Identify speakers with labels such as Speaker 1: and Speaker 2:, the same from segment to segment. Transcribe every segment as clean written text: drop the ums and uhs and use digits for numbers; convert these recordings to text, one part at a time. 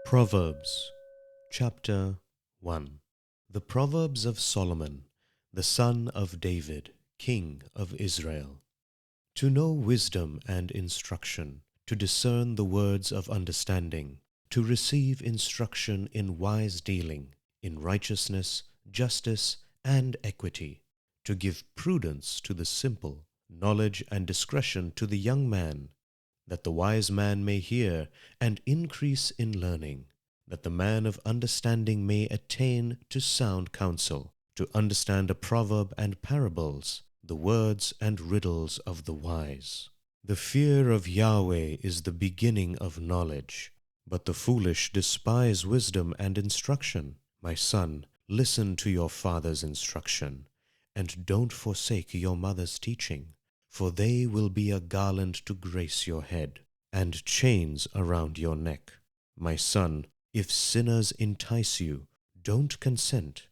Speaker 1: Proverbs chapter 1. The Proverbs of Solomon, the son of David, king of Israel. To know wisdom and instruction, to discern the words of understanding, to receive instruction in wise dealing, in righteousness, justice, and equity, to give prudence to the simple, knowledge and discretion to the young man, that the wise man may hear and increase in learning, that the man of understanding may attain to sound counsel, to understand a proverb and parables, the words and riddles of the wise. The fear of Yahweh is the beginning of knowledge, but the foolish despise wisdom and instruction. My son, listen to your father's instruction, and don't forsake your mother's teaching, for they will be a garland to grace your head, and chains around your neck. My son, if sinners entice you, don't consent.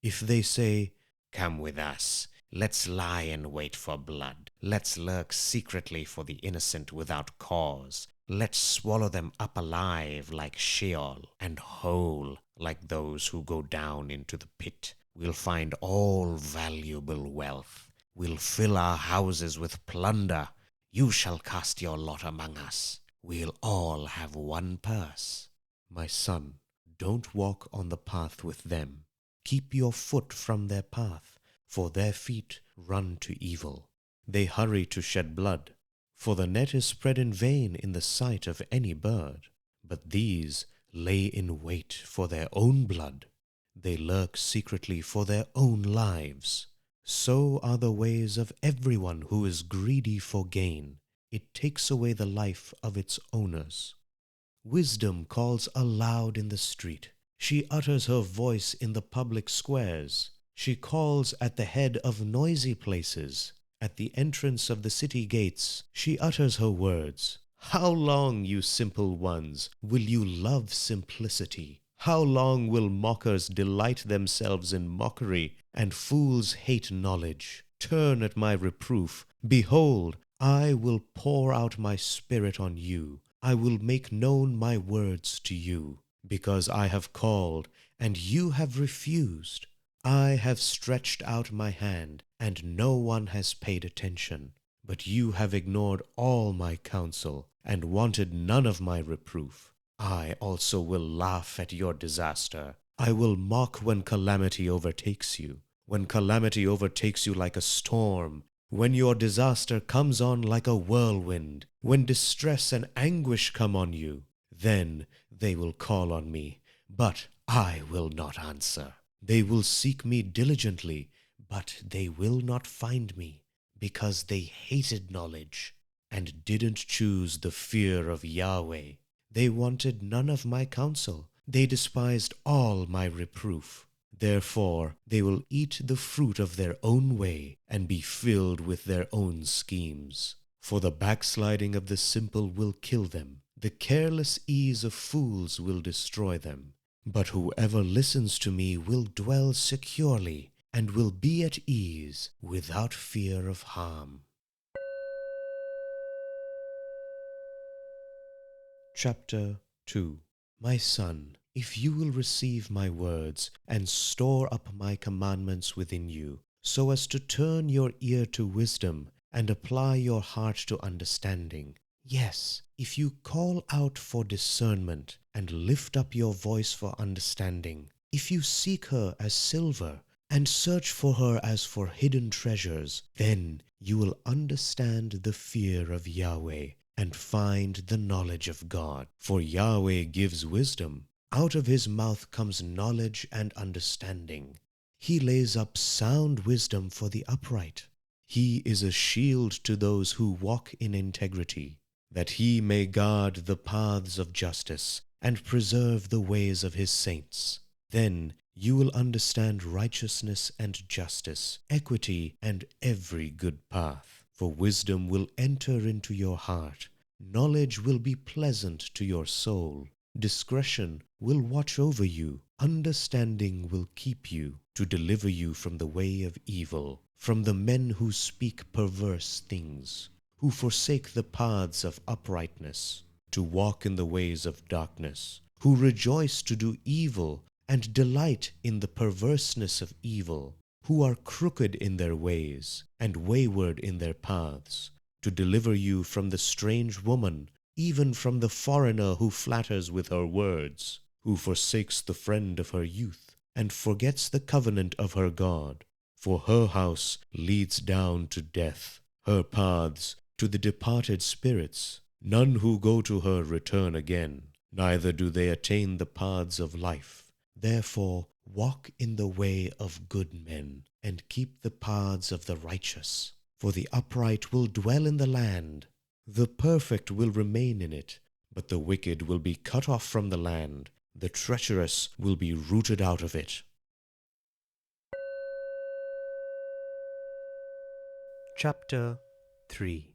Speaker 1: If they say, "Come with us, let's lie in wait for blood. Let's lurk secretly for the innocent without cause. Let's swallow them up alive like Sheol, and whole like those who go down into the pit. We'll find all valuable wealth. We'll fill our houses with plunder. You shall cast your lot among us. We'll all have one purse." My son, don't walk on the path with them. Keep your foot from their path, for their feet run to evil. They hurry to shed blood, for the net is spread in vain in the sight of any bird. But these lay in wait for their own blood. They lurk secretly for their own lives. So are the ways of everyone who is greedy for gain. It takes away the life of its owners. Wisdom calls aloud in the street. She utters her voice in the public squares. She calls at the head of noisy places. At the entrance of the city gates, she utters her words. How long, you simple ones, will you love simplicity? How long will mockers delight themselves in mockery, and fools hate knowledge? Turn at my reproof. Behold, I will pour out my spirit on you. I will make known my words to you, because I have called, and you have refused. I have stretched out my hand, and no one has paid attention. But you have ignored all my counsel, and wanted none of my reproof. I also will laugh at your disaster. I will mock when calamity overtakes you. When calamity overtakes you like a storm, when your disaster comes on like a whirlwind, when distress and anguish come on you, then they will call on me, but I will not answer. They will seek me diligently, but they will not find me, because they hated knowledge and didn't choose the fear of Yahweh. They wanted none of my counsel. They despised all my reproof. Therefore they will eat the fruit of their own way and be filled with their own schemes. For the backsliding of the simple will kill them. The careless ease of fools will destroy them. But whoever listens to me will dwell securely and will be at ease without fear of harm. Chapter 2. My son, if you will receive my words and store up my commandments within you, so as to turn your ear to wisdom and apply your heart to understanding, yes, if you call out for discernment and lift up your voice for understanding, if you seek her as silver and search for her as for hidden treasures, then you will understand the fear of Yahweh and find the knowledge of God. For Yahweh gives wisdom. Out of his mouth comes knowledge and understanding. He lays up sound wisdom for the upright. He is a shield to those who walk in integrity, that he may guard the paths of justice and preserve the ways of his saints. Then you will understand righteousness and justice, equity, and every good path. For wisdom will enter into your heart. Knowledge will be pleasant to your soul. Discretion will watch over you. Understanding will keep you, to deliver you from the way of evil, from the men who speak perverse things, who forsake the paths of uprightness, to walk in the ways of darkness, who rejoice to do evil and delight in the perverseness of evil, who are crooked in their ways and wayward in their paths, to deliver you from the strange woman, even from the foreigner who flatters with her words, who forsakes the friend of her youth and forgets the covenant of her God. For her house leads down to death, her paths to the departed spirits. None who go to her return again, neither do they attain the paths of life. Therefore walk in the way of good men, and keep the paths of the righteous. For the upright will dwell in the land. The perfect will remain in it, but the wicked will be cut off from the land. The treacherous will be rooted out of it. Chapter 3.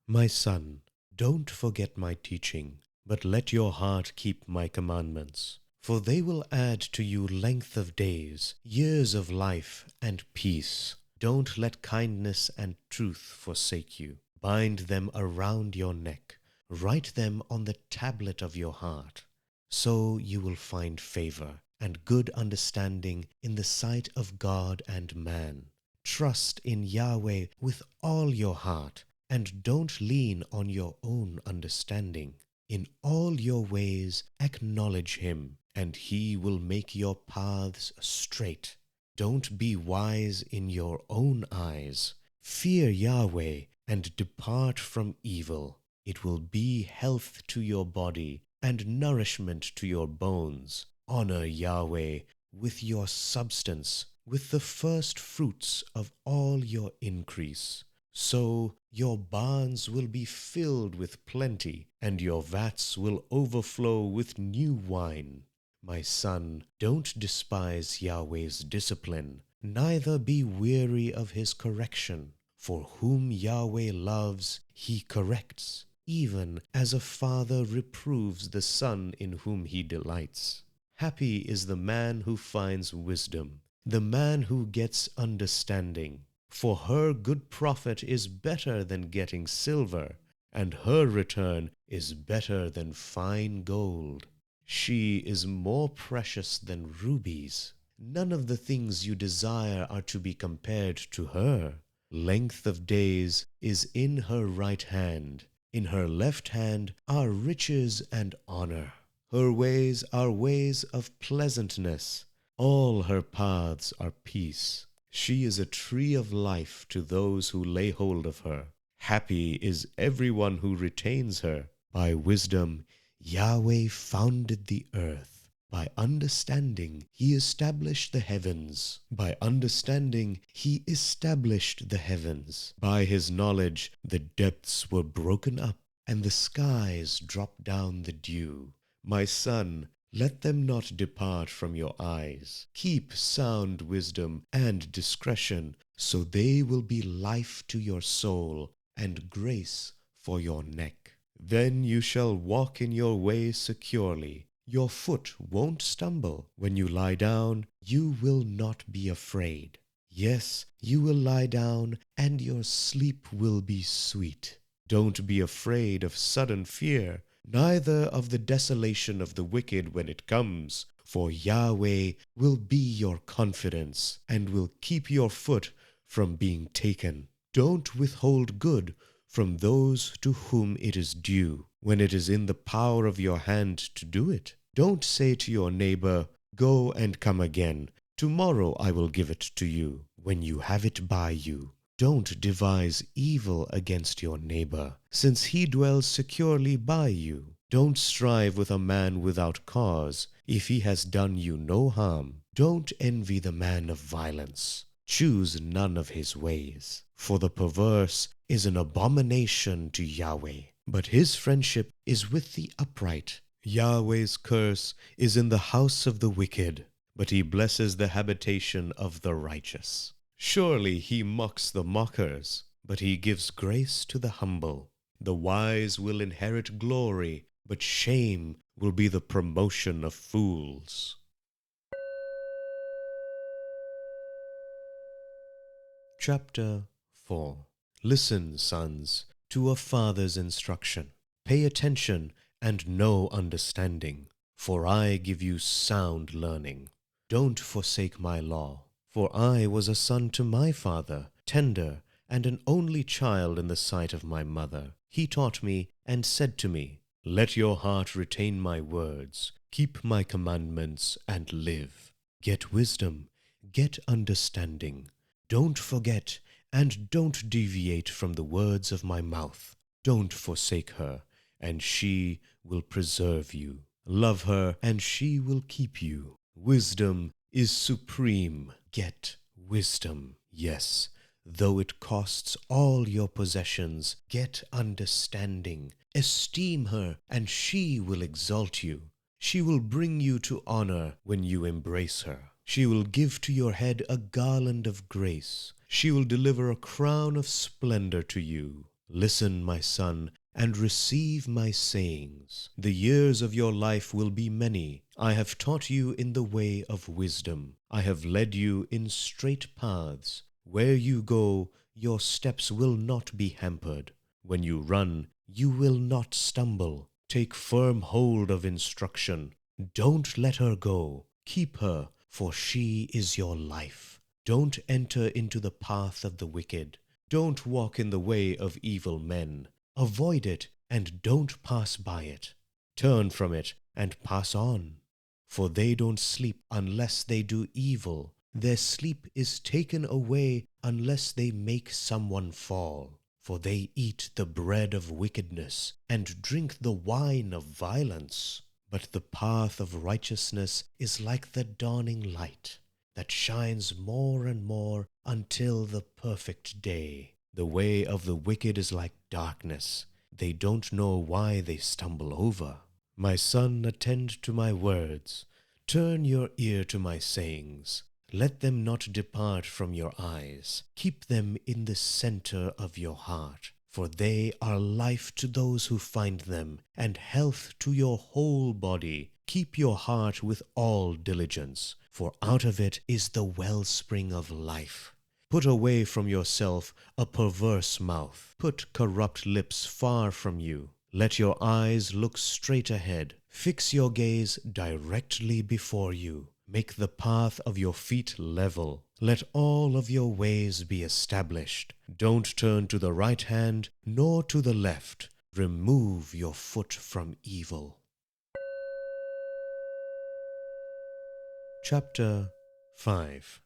Speaker 1: My son, don't forget my teaching, but let your heart keep my commandments. For they will add to you length of days, years of life, and peace. Don't let kindness and truth forsake you. Bind them around your neck. Write them on the tablet of your heart. So you will find favor and good understanding in the sight of God and man. Trust in Yahweh with all your heart, and don't lean on your own understanding. In all your ways acknowledge him, and he will make your paths straight. Don't be wise in your own eyes. Fear Yahweh and depart from evil. It will be health to your body and nourishment to your bones. Honor Yahweh with your substance, with the first fruits of all your increase. So your barns will be filled with plenty, and your vats will overflow with new wine. My son, don't despise Yahweh's discipline, neither be weary of his correction. For whom Yahweh loves, he corrects, even as a father reproves the son in whom he delights. Happy is the man who finds wisdom, the man who gets understanding. For her good profit is better than getting silver, and her return is better than fine gold. She is more precious than rubies. None of the things you desire are to be compared to her. Length of days is in her right hand. In her left hand are riches and honor. Her ways are ways of pleasantness. All her paths are peace. She is a tree of life to those who lay hold of her. Happy is everyone who retains her. By wisdom, Yahweh founded the earth. By understanding, he established the heavens. By understanding, he established the heavens. By his knowledge, the depths were broken up, and the skies dropped down the dew. My son, let them not depart from your eyes. Keep sound wisdom and discretion, so they will be life to your soul and grace for your neck. Then you shall walk in your way securely. Your foot won't stumble. When you lie down, you will not be afraid. Yes, you will lie down, and your sleep will be sweet. Don't be afraid of sudden fear, neither of the desolation of the wicked when it comes, for Yahweh will be your confidence, and will keep your foot from being taken. Don't withhold good from those to whom it is due, when it is in the power of your hand to do it. Don't say to your neighbor, "Go and come again. Tomorrow I will give it to you," when you have it by you. Don't devise evil against your neighbor, since he dwells securely by you. Don't strive with a man without cause, if he has done you no harm. Don't envy the man of violence. Choose none of his ways, for the perverse is an abomination to Yahweh, but his friendship is with the upright. Yahweh's curse is in the house of the wicked, but he blesses the habitation of the righteous. Surely he mocks the mockers, but he gives grace to the humble. The wise will inherit glory, but shame will be the promotion of fools. Chapter 4. Listen, sons, to a father's instruction. Pay attention and know understanding. for I give you sound learning. Don't forsake my law, for I was a son to my father, tender, and an only child in the sight of my mother. He taught me and said to me, let your heart retain my words, keep my commandments, and live. Get wisdom, get understanding. Don't forget, and don't deviate from the words of my mouth. Don't forsake her, and she will preserve you. Love her, and she will keep you. Wisdom is supreme. Get wisdom. Yes, though it costs all your possessions, get understanding. Esteem her, and she will exalt you. She will bring you to honor when you embrace her. She will give to your head a garland of grace. She will deliver a crown of splendor to you. Listen, my son, and receive my sayings. The years of your life will be many. I have taught you in the way of wisdom. I have led you in straight paths. Where you go, your steps will not be hampered. When you run, you will not stumble. Take firm hold of instruction. Don't let her go. Keep her, for she is your life. Don't enter into the path of the wicked. Don't walk in the way of evil men. Avoid it, and don't pass by it. Turn from it, and pass on. For they don't sleep unless they do evil. Their sleep is taken away unless they make someone fall. For they eat the bread of wickedness, and drink the wine of violence. But the path of righteousness is like the dawning light, that shines more and more until the perfect day. The way of the wicked is like darkness. They don't know why they stumble over. My son, attend to my words. Turn your ear to my sayings. Let them not depart from your eyes. Keep them in the center of your heart, for they are life to those who find them, and health to your whole body. Keep your heart with all diligence, for out of it is the wellspring of life. Put away from yourself a perverse mouth. Put corrupt lips far from you. Let your eyes look straight ahead. Fix your gaze directly before you. Make the path of your feet level. Let all of your ways be established. Don't turn to the right hand nor to the left. Remove your foot from evil. Chapter 5.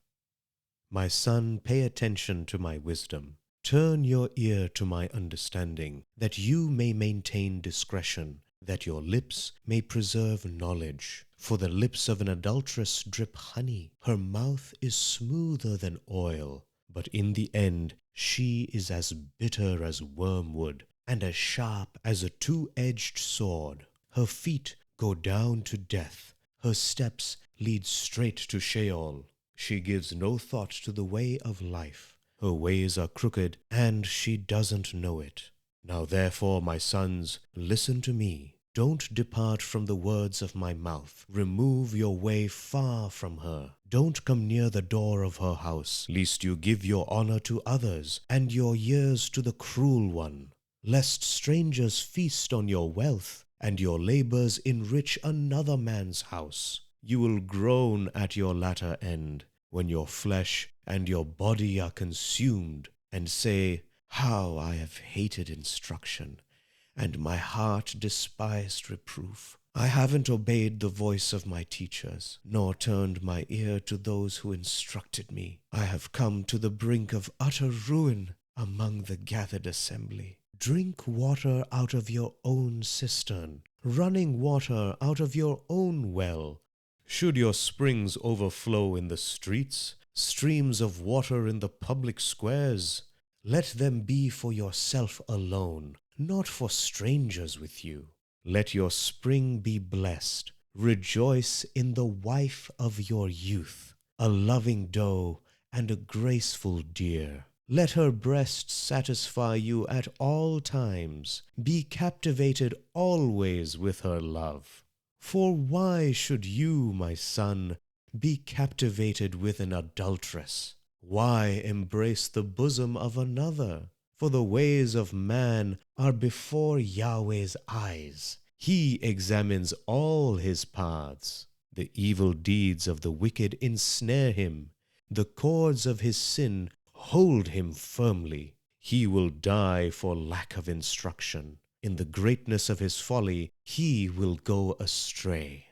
Speaker 1: My son, pay attention to my wisdom. Turn your ear to my understanding, that you may maintain discretion, that your lips may preserve knowledge. For the lips of an adulteress drip honey. Her mouth is smoother than oil, but in the end she is as bitter as wormwood, and as sharp as a two-edged sword. Her feet go down to death. Her steps lead straight to Sheol. She gives no thought to the way of life. Her ways are crooked, and she doesn't know it. Now therefore, my sons, listen to me. Don't depart from the words of my mouth. Remove your way far from her. Don't come near the door of her house, lest you give your honor to others, and your years to the cruel one. Lest strangers feast on your wealth, and your labors enrich another man's house. You will groan at your latter end, when your flesh and your body are consumed, and say, how I have hated instruction, and my heart despised reproof. I haven't obeyed the voice of my teachers, nor turned my ear to those who instructed me. I have come to the brink of utter ruin among the gathered assembly. Drink water out of your own cistern, running water out of your own well. Should your springs overflow in the streets, streams of water in the public squares, let them be for yourself alone, not for strangers with you. Let your spring be blessed. Rejoice in the wife of your youth, a loving doe and a graceful deer. Let her breast satisfy you at all times. Be captivated always with her love. For why should you, my son, be captivated with an adulteress? Why embrace the bosom of another? For the ways of man are before Yahweh's eyes. He examines all his paths. The evil deeds of the wicked ensnare him. The cords of his sin hold him firmly. He will die for lack of instruction. In the greatness of his folly, he will go astray.